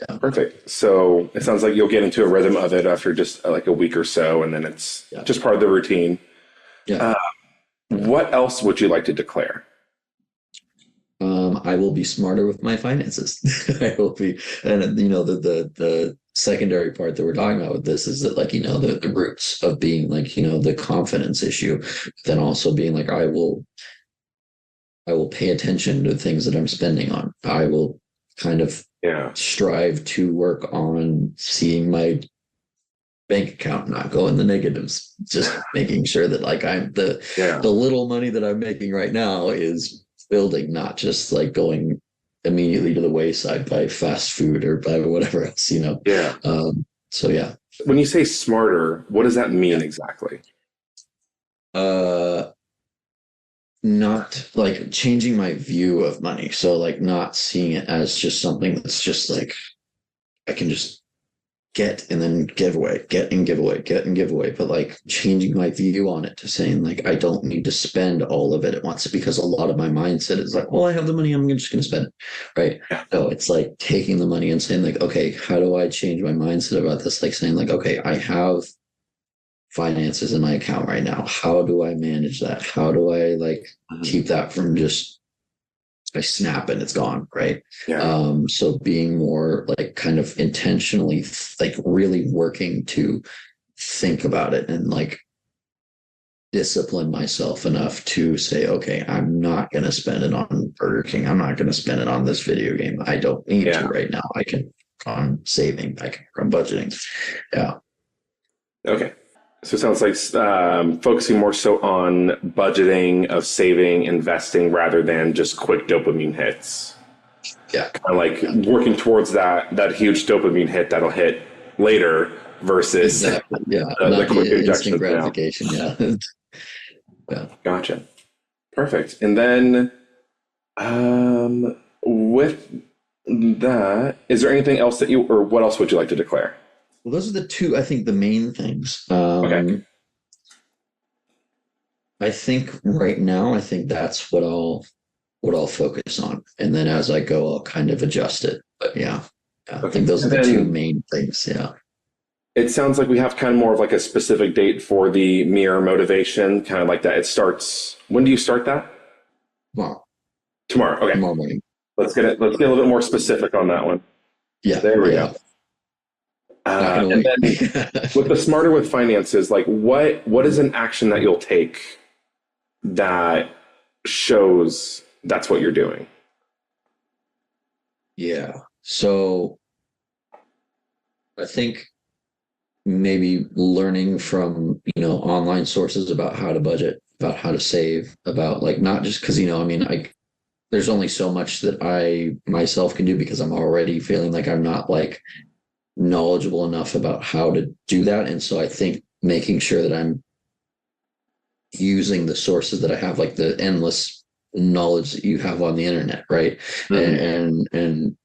S2: Yeah.
S3: Perfect. So it sounds like you'll get into a rhythm of it after just like a week or so, and then it's just part of the routine.
S2: Yeah.
S3: What else would you like to declare?
S2: I will be smarter with my finances. I will be, and the secondary part that we're talking about with this is that like, the roots of being like, the confidence issue, then also being like, I will pay attention to the things that I'm spending on. I will kind of strive to work on seeing my bank account not go in the negatives, just making sure that like the little money that I'm making right now is building, not just like going immediately to the wayside by fast food or by whatever else, so yeah.
S3: When you say smarter, what does that mean exactly?
S2: Not like changing my view of money, so like not seeing it as just something that's just like I can just get and then give away, get and give away, get and give away, but like changing my view on it to saying like I don't need to spend all of it at once, because a lot of my mindset is like, well, I have the money, I'm just going to spend it, right? So it's like taking the money and saying like, okay, how do I change my mindset about this? Like saying like, okay, I have finances in my account right now. How do I manage that? How do I like keep that from just I snap and it's gone, right? So being more like kind of intentionally like really working to think about it and like discipline myself enough to say, okay, I'm not going to spend it on Burger King. I'm not going to spend it on this video game. I don't need to right now. I can on saving. I can on budgeting. Yeah.
S3: Okay. So it sounds like focusing more so on budgeting, of saving, investing, rather than just quick dopamine hits.
S2: Yeah.
S3: Kind of like working towards that huge dopamine hit that'll hit later versus
S2: the
S3: quick
S2: instant
S3: injection
S2: gratification. Yeah.
S3: Gotcha. Perfect. And then with that, is there anything else or what else would you like to declare?
S2: Well, those are the two, I think, the main things.
S3: Okay.
S2: I think right now, I think that's what I'll focus on, and then as I go, I'll kind of adjust it. But I think those are the two main things. Yeah.
S3: It sounds like we have kind of more of like a specific date for the mirror motivation, kind of like that. It starts. When do you start that? Tomorrow. Okay.
S2: Tomorrow morning.
S3: Let's get a little bit more specific on that one.
S2: Yeah.
S3: There we go. And then with the smarter with finances, like what is an action that you'll take that shows that's what you're doing?
S2: Yeah. So I think maybe learning from, online sources about how to budget, about how to save, about like not just because, there's only so much that I myself can do because I'm already feeling like I'm not like knowledgeable enough about how to do that. And so I think making sure that I'm using the sources that I have, like the endless knowledge that you have on the internet, right?
S3: Mhm.
S2: And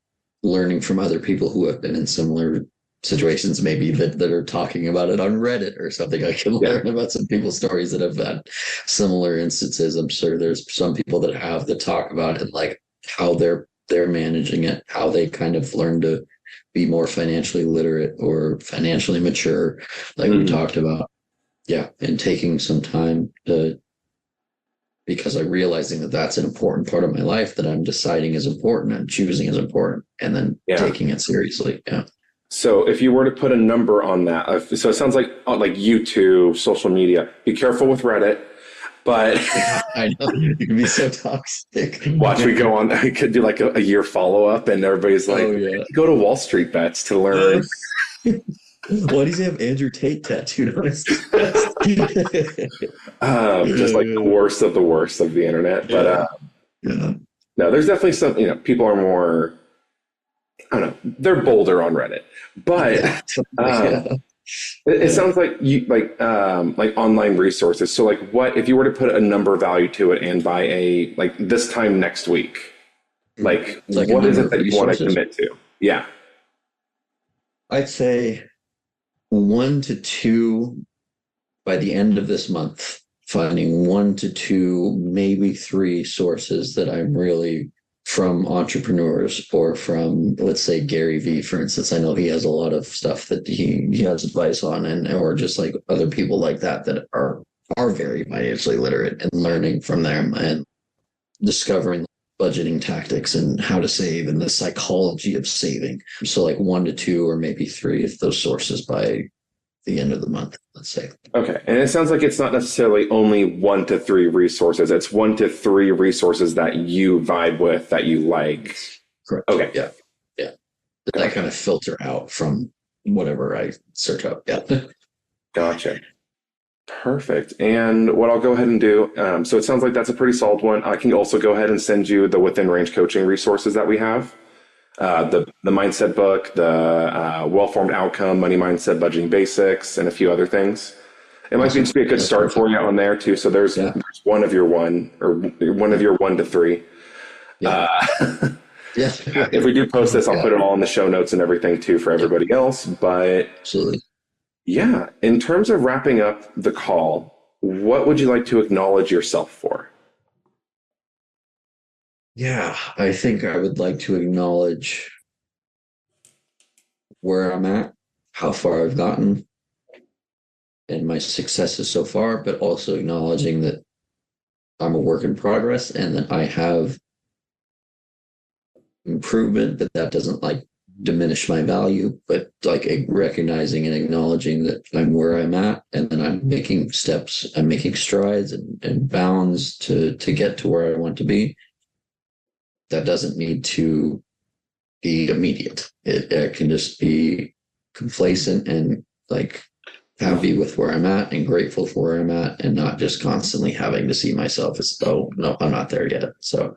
S2: learning from other people who have been in similar situations, maybe that are talking about it on Reddit or something. I can learn about some people's stories that have had similar instances. I'm sure there's some people that have that talk about it, like how they're managing it, how they kind of learn to be more financially literate or financially mature, like we talked about. Yeah, and taking some time to, because I'm realizing that that's an important part of my life that I'm deciding is important, I'm choosing is important, and then
S3: Yeah.
S2: taking it seriously. Yeah.
S3: So if you were to put a number on that, so it sounds like YouTube, social media. Be careful with Reddit, but
S2: I know it can be so toxic.
S3: watch we go on. I could do like a year follow up, and everybody's like,
S2: Oh yeah.
S3: go to Wall Street Bets to learn.
S2: Why does he have Andrew Tate tattooed on his chest?
S3: Just like the worst of the worst of the internet. But
S2: Yeah.
S3: no, there's definitely some. People are more. I don't know. They're bolder on Reddit, but
S2: Yeah.
S3: it, it sounds like you like online resources. So like, what if you were to put a number value to it and by a like this time next week? Like,
S2: Like a
S3: what is
S2: number
S3: it
S2: of
S3: that you want to
S2: resources?
S3: commit to? Yeah.
S2: I'd say 1 to 2 by the end of this month, finding 1 to 2, maybe 3 sources that I'm really from entrepreneurs or from, let's say, Gary Vee, for instance. I know he has a lot of stuff that he has advice on, and or just like other people like that that are very financially literate, and learning from them and discovering budgeting tactics and how to save and the psychology of saving. So like 1 to 2 or maybe 3 of those sources by the end of the month, let's say.
S3: Okay. And it sounds like it's not necessarily only 1 to 3 resources. It's 1 to 3 resources that you vibe with, that you like.
S2: Correct.
S3: Okay.
S2: Yeah. Yeah. That I kind of filter out from whatever I search up. Yeah.
S3: Gotcha. Perfect. And what I'll go ahead and do, so it sounds like that's a pretty solid one. I can also go ahead and send you the within range coaching resources that we have. The mindset book, the well-formed outcome, money mindset, budgeting basics, and a few other things. It might
S2: Awesome.
S3: just be a good
S2: That's
S3: start for
S2: perfect.
S3: you on there too. So there's
S2: Yeah.
S3: one of your one of your 1 to 3.
S2: Yeah. Yeah.
S3: If we do post this, I'll put it all in the show notes and everything too for everybody else. But
S2: Absolutely.
S3: yeah, in terms of wrapping up the call, what would you like to acknowledge yourself for?
S2: Yeah. I think I would like to acknowledge where I'm at, how far I've gotten, and my successes so far, but also acknowledging that I'm a work in progress and that I have improvement, but that doesn't like diminish my value, but like recognizing and acknowledging that I'm where I'm at, and then I'm making steps, I'm making strides and bounds to get to where I want to be. That doesn't need to be immediate. It can just be complacent and like happy with where I'm at and grateful for where I'm at, and not just constantly having to see myself as, oh no, I'm not there yet. So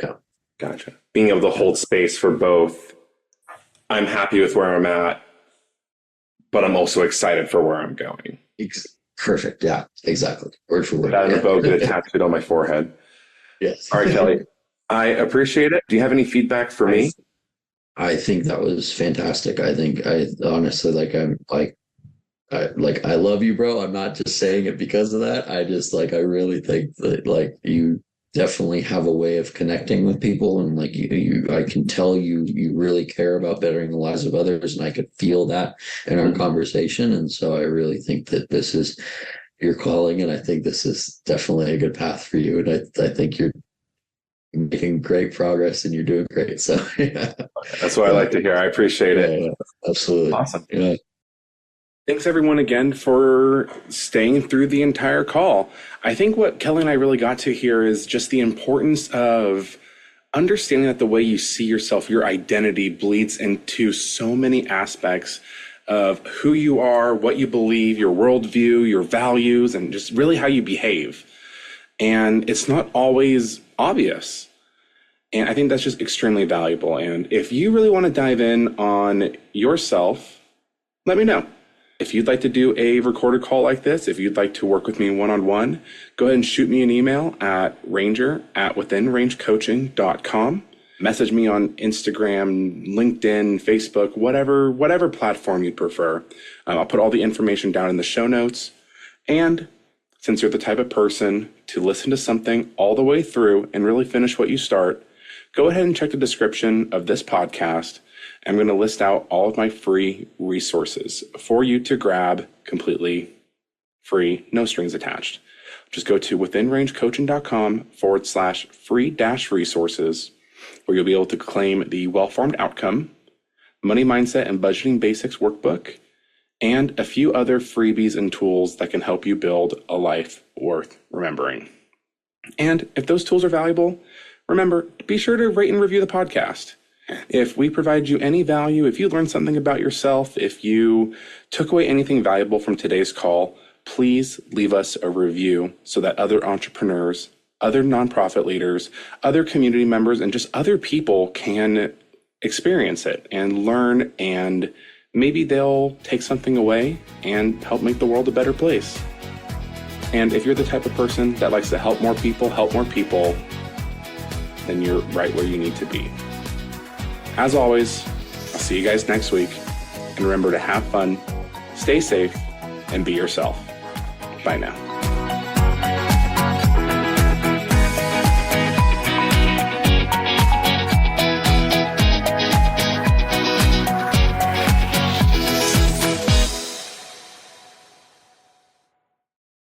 S2: yeah.
S3: Gotcha. Being able to hold space for both. I'm happy with where I'm at, but I'm also excited for where I'm going.
S2: Perfect. Yeah, exactly. Word for word.
S3: That in a
S2: Yeah.
S3: bow, get it tattooed on my forehead.
S2: Yes.
S3: All right, Kelly. I appreciate it. Do you have any feedback for me?
S2: I think that was fantastic. I think I honestly I love you, bro. I'm not just saying it because of that. I just I really think that like you definitely have a way of connecting with people, and like I can tell you really care about bettering the lives of others, and I could feel that in our conversation. And so I really think that this is your calling, and I think this is definitely a good path for you. And I think you're making great progress and you're doing great. So yeah.
S3: That's what I like to hear. I appreciate it.
S2: Yeah, absolutely.
S3: Awesome.
S2: Yeah.
S1: Thanks everyone again for staying through the entire call. I think what Kelly and I really got to here is just the importance of understanding that the way you see yourself, your identity bleeds into so many aspects of who you are, what you believe, your worldview, your values, and just really how you behave. And it's not always obvious. And I think that's just extremely valuable. And if you really want to dive in on yourself, let me know. If you'd like to do a recorded call like this, if you'd like to work with me one-on-one, go ahead and shoot me an email at ranger@withinrangecoaching.com. Message me on Instagram, LinkedIn, Facebook, whatever platform you'd prefer. I'll put all the information down in the show notes. And since you're the type of person to listen to something all the way through and really finish what you start, go ahead and check the description of this podcast. I'm going to list out all of my free resources for you to grab completely free, no strings attached. Just go to withinrangecoaching.com/free-resources, where you'll be able to claim the Well-Formed Outcome, Money Mindset and Budgeting Basics Workbook, and a few other freebies and tools that can help you build a life worth remembering. And if those tools are valuable, remember, be sure to rate and review the podcast. If we provide you any value, if you learned something about yourself, if you took away anything valuable from today's call, please leave us a review so that other entrepreneurs, other nonprofit leaders, other community members, and just other people can experience it and learn, and maybe they'll take something away and help make the world a better place. And if you're the type of person that likes to help more people, then you're right where you need to be. As always, I'll see you guys next week. And remember to have fun, stay safe, and be yourself. Bye now.